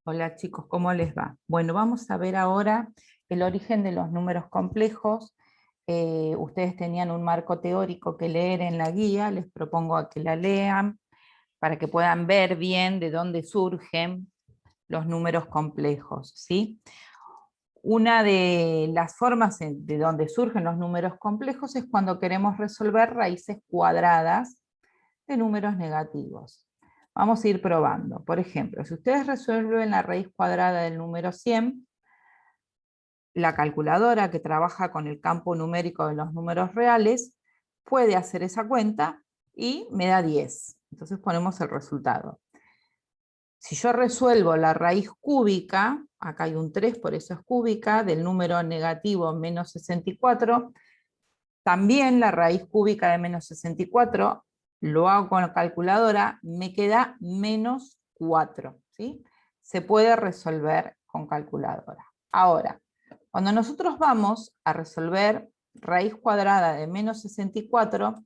Hola chicos, ¿cómo les va? Bueno, vamos a ver ahora el origen de los números complejos. Ustedes tenían un marco teórico que leer en la guía, les propongo a que la lean para que puedan ver bien de dónde surgen los números complejos, ¿sí? Una de las formas de donde surgen los números complejos es cuando queremos resolver raíces cuadradas de números negativos. Vamos a ir probando. Por ejemplo, si ustedes resuelven la raíz cuadrada del número 100, la calculadora que trabaja con el campo numérico de los números reales puede hacer esa cuenta y me da 10. Entonces ponemos el resultado. Si yo resuelvo la raíz cúbica, acá hay un 3, por eso es cúbica, del número negativo menos 64, también la raíz cúbica de menos 64, lo hago con la calculadora, me queda menos 4, ¿sí? Se puede resolver con calculadora. Ahora, cuando nosotros vamos a resolver raíz cuadrada de menos 64,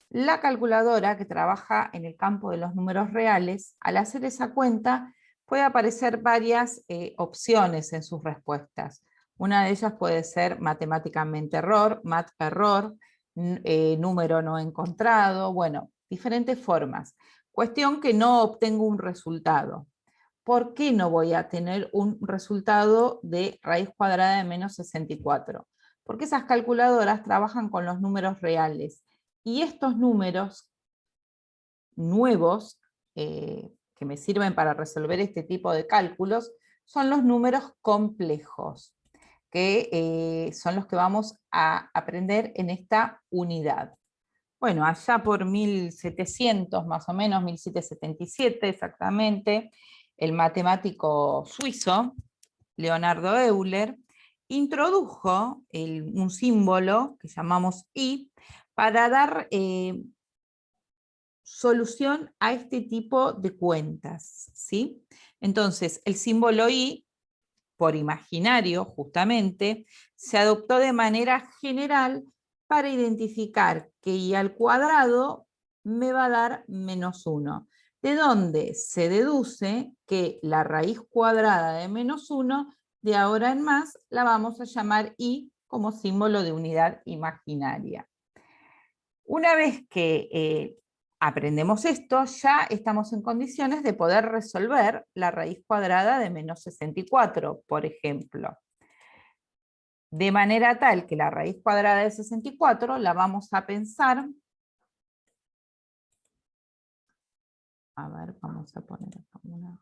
la calculadora que trabaja en el campo de los números reales, al hacer esa cuenta, puede aparecer varias opciones en sus respuestas. Una de ellas puede ser matemáticamente error, mat error, número no encontrado, bueno, diferentes formas. Cuestión que no obtengo un resultado. ¿Por qué no voy a tener un resultado de raíz cuadrada de menos 64? Porque esas calculadoras trabajan con los números reales. Y estos números nuevos que me sirven para resolver este tipo de cálculos son los números complejos, que son los que vamos a aprender en esta unidad. Bueno, allá por 1700 más o menos, 1777 exactamente, el matemático suizo, Leonardo Euler, introdujo un símbolo que llamamos I para dar solución a este tipo de cuentas, ¿sí? Entonces, el símbolo I, por imaginario justamente, se adoptó de manera general para identificar que I al cuadrado me va a dar menos 1, de donde se deduce que la raíz cuadrada de menos 1, de ahora en más, la vamos a llamar I como símbolo de unidad imaginaria. Una vez que aprendemos esto, ya estamos en condiciones de poder resolver la raíz cuadrada de menos 64, por ejemplo. De manera tal que la raíz cuadrada de 64 la vamos a pensar. A ver, vamos a poner acá una.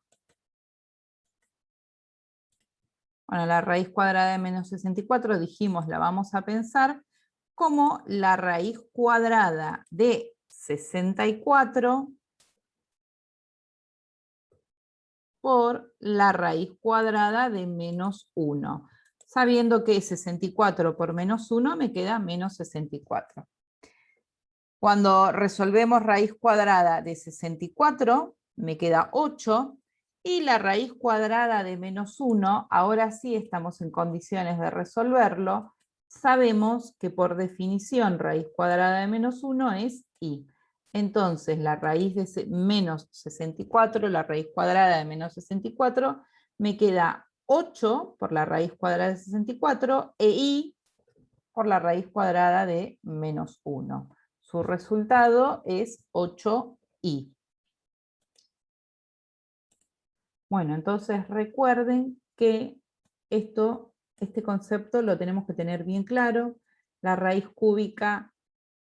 Bueno, la raíz cuadrada de menos 64, dijimos, la vamos a pensar como la raíz cuadrada de 64 por la raíz cuadrada de menos 1, sabiendo que 64 por menos 1 me queda menos 64. Cuando resolvemos raíz cuadrada de 64, me queda 8, y la raíz cuadrada de menos 1, ahora sí estamos en condiciones de resolverlo, sabemos que por definición raíz cuadrada de menos 1 es I. Entonces la raíz de menos 64, la raíz cuadrada de menos 64, me queda 8 por la raíz cuadrada de 64 e I por la raíz cuadrada de menos 1. Su resultado es 8i. Bueno, entonces recuerden que este concepto lo tenemos que tener bien claro. La raíz cúbica,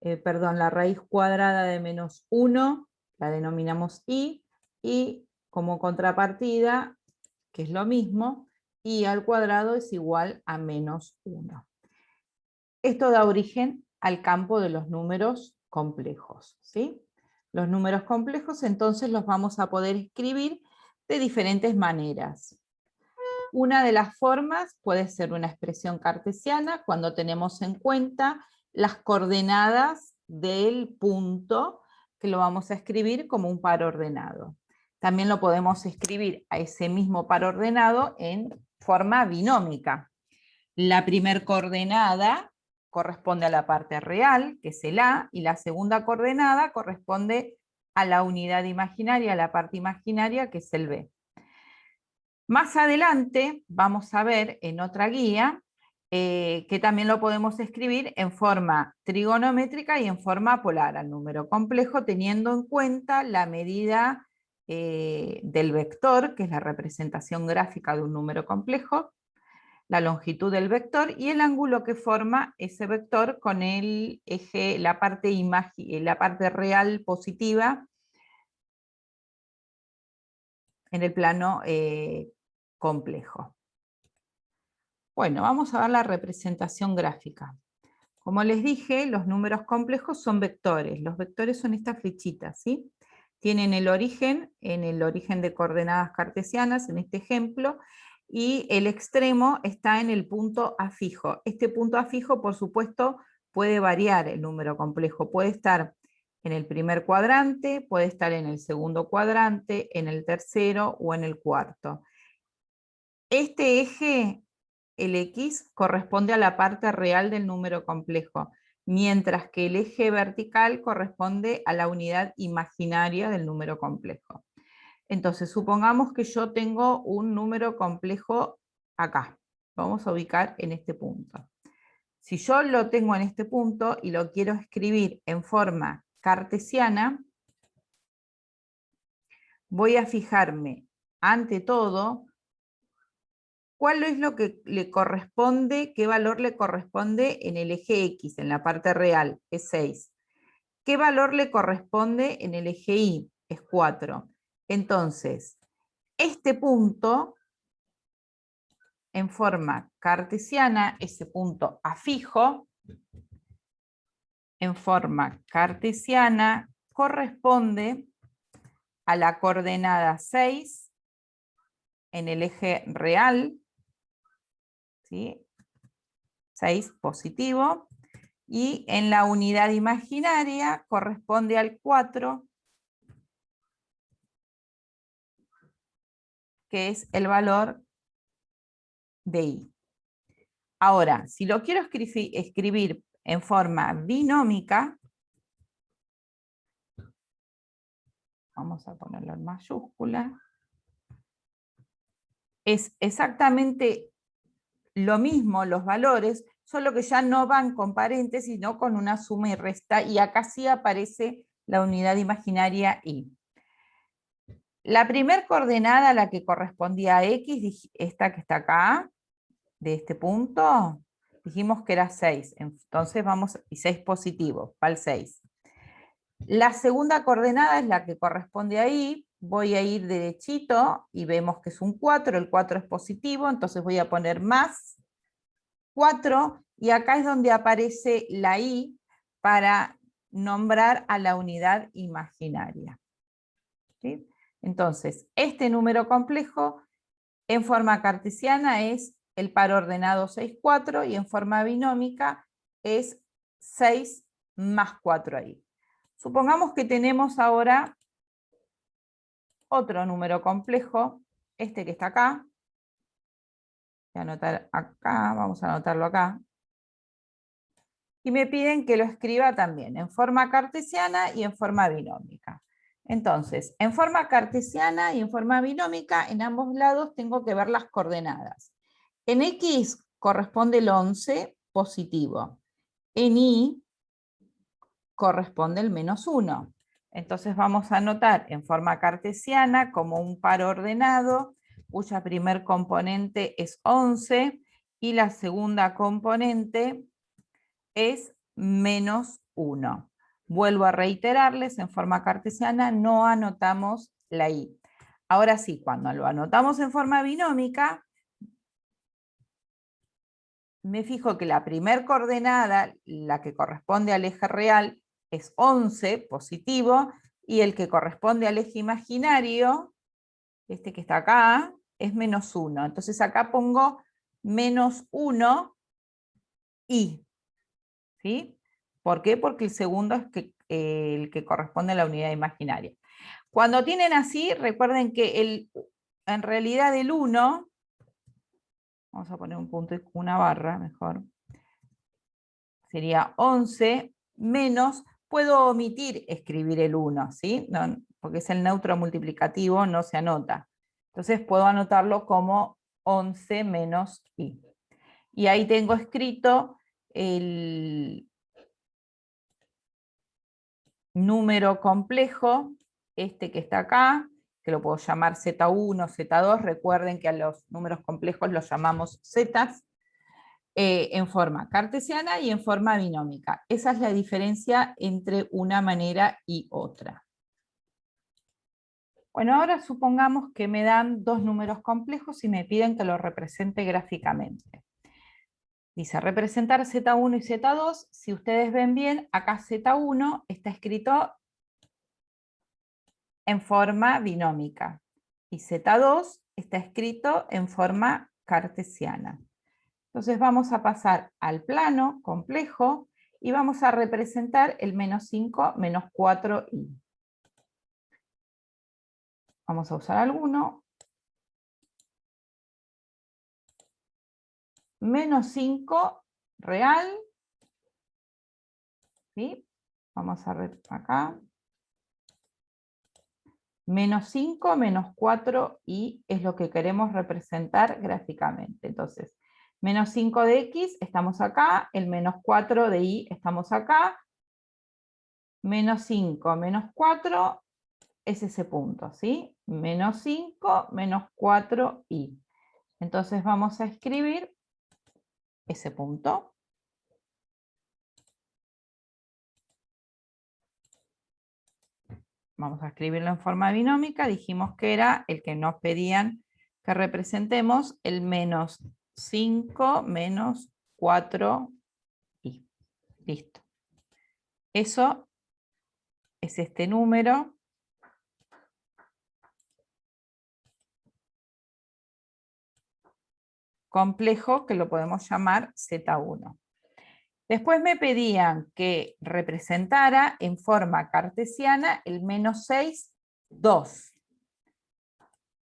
la raíz cuadrada de menos 1 la denominamos i, y como contrapartida, que es lo mismo, i al cuadrado es igual a menos 1. Esto da origen al campo de los números complejos, ¿sí? Los números complejos entonces los vamos a poder escribir de diferentes maneras. Una de las formas puede ser una expresión cartesiana cuando tenemos en cuenta las coordenadas del punto, que lo vamos a escribir como un par ordenado. También lo podemos escribir a ese mismo par ordenado en forma binómica. La primer coordenada corresponde a la parte real, que es el A, y la segunda coordenada corresponde a la unidad imaginaria, a la parte imaginaria, que es el B. Más adelante vamos a ver en otra guía que también lo podemos escribir en forma trigonométrica y en forma polar al número complejo, teniendo en cuenta la medida del vector, que es la representación gráfica de un número complejo, la longitud del vector y el ángulo que forma ese vector con el eje, la parte real positiva en el plano complejo. Bueno, vamos a ver la representación gráfica. Como les dije, los números complejos son vectores. Los vectores son estas flechitas, ¿sí? Tienen el origen en el origen de coordenadas cartesianas, en este ejemplo, y el extremo está en el punto A fijo. Este punto A fijo, por supuesto, puede variar el número complejo. Puede estar en el primer cuadrante, puede estar en el segundo cuadrante, en el tercero o en el cuarto. Este eje, el X, corresponde a la parte real del número complejo, mientras que el eje vertical corresponde a la unidad imaginaria del número complejo. Entonces, supongamos que yo tengo un número complejo acá. Vamos a ubicar en este punto. Si yo lo tengo en este punto y lo quiero escribir en forma cartesiana, voy a fijarme, ante todo, ¿cuál es lo que le corresponde, qué valor le corresponde en el eje X, en la parte real? Es 6. ¿Qué valor le corresponde en el eje Y? Es 4. Entonces, este punto, en forma cartesiana, ese punto A fijo, en forma cartesiana, corresponde a la coordenada 6 en el eje real, ¿sí? 6 positivo, y en la unidad imaginaria corresponde al 4, que es el valor de Y. Ahora, si lo quiero escribir en forma binómica, vamos a ponerlo en mayúscula, es exactamente lo mismo los valores, solo que ya no van con paréntesis, sino con una suma y resta, y acá sí aparece la unidad imaginaria Y. La primer coordenada a la que correspondía a X, esta que está acá, de este punto, dijimos que era 6, entonces vamos, y 6 positivo, va el 6. La segunda coordenada es la que corresponde ahí, voy a ir derechito y vemos que es un 4, el 4 es positivo, entonces voy a poner más 4, y acá es donde aparece la Y para nombrar a la unidad imaginaria. ¿Sí? Entonces, este número complejo en forma cartesiana es el par ordenado 6, 4, y en forma binómica es 6 más 4 ahí. Supongamos que tenemos ahora otro número complejo, este que está acá. Voy a anotar acá, vamos a anotarlo acá. Y me piden que lo escriba también en forma cartesiana y en forma binómica. Entonces, en forma cartesiana y en forma binómica, en ambos lados tengo que ver las coordenadas. En X corresponde el 11 positivo. En Y corresponde el -1. Entonces vamos a anotar en forma cartesiana como un par ordenado, cuya primer componente es 11 y la segunda componente es -1. Vuelvo a reiterarles, en forma cartesiana no anotamos la Y. Ahora sí, cuando lo anotamos en forma binómica, me fijo que la primer coordenada, la que corresponde al eje real, es 11, positivo, y el que corresponde al eje imaginario, este que está acá, es -1. Entonces acá pongo -1 y. ¿Sí? ¿Por qué? Porque el segundo es el que corresponde a la unidad imaginaria. Cuando tienen así, recuerden que en realidad el 1, vamos a poner un punto y una barra mejor, sería 11 menos, puedo omitir escribir el 1, ¿sí? No, porque es el neutro multiplicativo, no se anota. Entonces puedo anotarlo como 11 menos i. Y ahí tengo escrito el número complejo, este que está acá, que lo puedo llamar Z1, Z2, recuerden que a los números complejos los llamamos zetas, en forma cartesiana y en forma binómica. Esa es la diferencia entre una manera y otra. Bueno, ahora supongamos que me dan dos números complejos y me piden que los represente gráficamente. Dice representar Z1 y Z2. Si ustedes ven bien, acá Z1 está escrito en forma binómica y Z2 está escrito en forma cartesiana. Entonces vamos a pasar al plano complejo y vamos a representar el menos 5 menos 4i. Vamos a usar alguno. Menos 5 real. ¿Sí? Vamos a ver acá. Menos 5 menos 4i es lo que queremos representar gráficamente. Entonces, menos 5 de x estamos acá, el menos 4 de y estamos acá, menos 5 menos 4 es ese punto, ¿sí? Menos 5 menos 4i. Entonces vamos a escribir ese punto. Vamos a escribirlo en forma binómica, dijimos que era el que nos pedían que representemos el menos 5 menos 4i. Listo. Eso es este número. Complejo que lo podemos llamar Z1. Después me pedían que representara en forma cartesiana el menos 6, 2.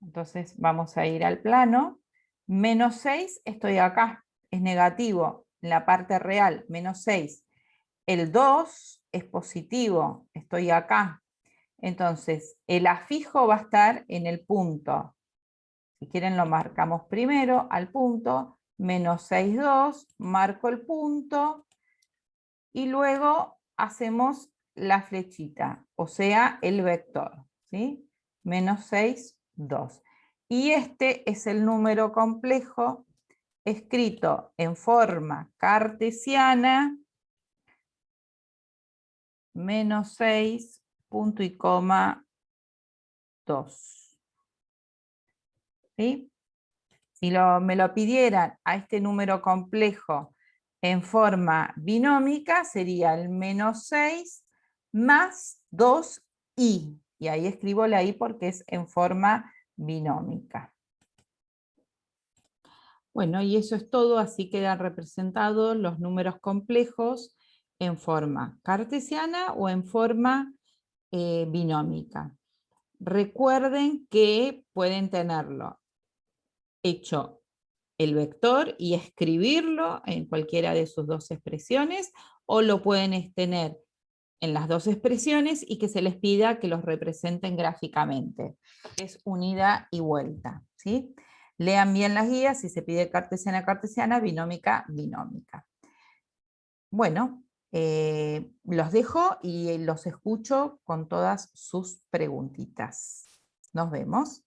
Entonces vamos a ir al plano. Menos 6 estoy acá, es negativo en la parte real, menos 6. El 2 es positivo, estoy acá. Entonces el afijo va a estar en el punto. Si quieren lo marcamos primero al punto, menos 6, 2, marco el punto y luego hacemos la flechita, o sea, el vector, ¿sí? Menos 6, 2. Y este es el número complejo escrito en forma cartesiana, menos 6, punto y coma, 2. ¿Sí? Si me lo pidieran a este número complejo en forma binómica, sería el menos 6 más 2i. Y ahí escribo la i porque es en forma binómica. Bueno, y eso es todo, así quedan representados los números complejos en forma cartesiana o en forma binómica. Recuerden que pueden tenerlo hecho el vector y escribirlo en cualquiera de sus dos expresiones, o lo pueden tener en las dos expresiones y que se les pida que los representen gráficamente. Es un ida y vuelta, ¿sí? Lean bien las guías, si se pide cartesiana, cartesiana, binómica, binómica. Bueno, los dejo y los escucho con todas sus preguntitas. Nos vemos.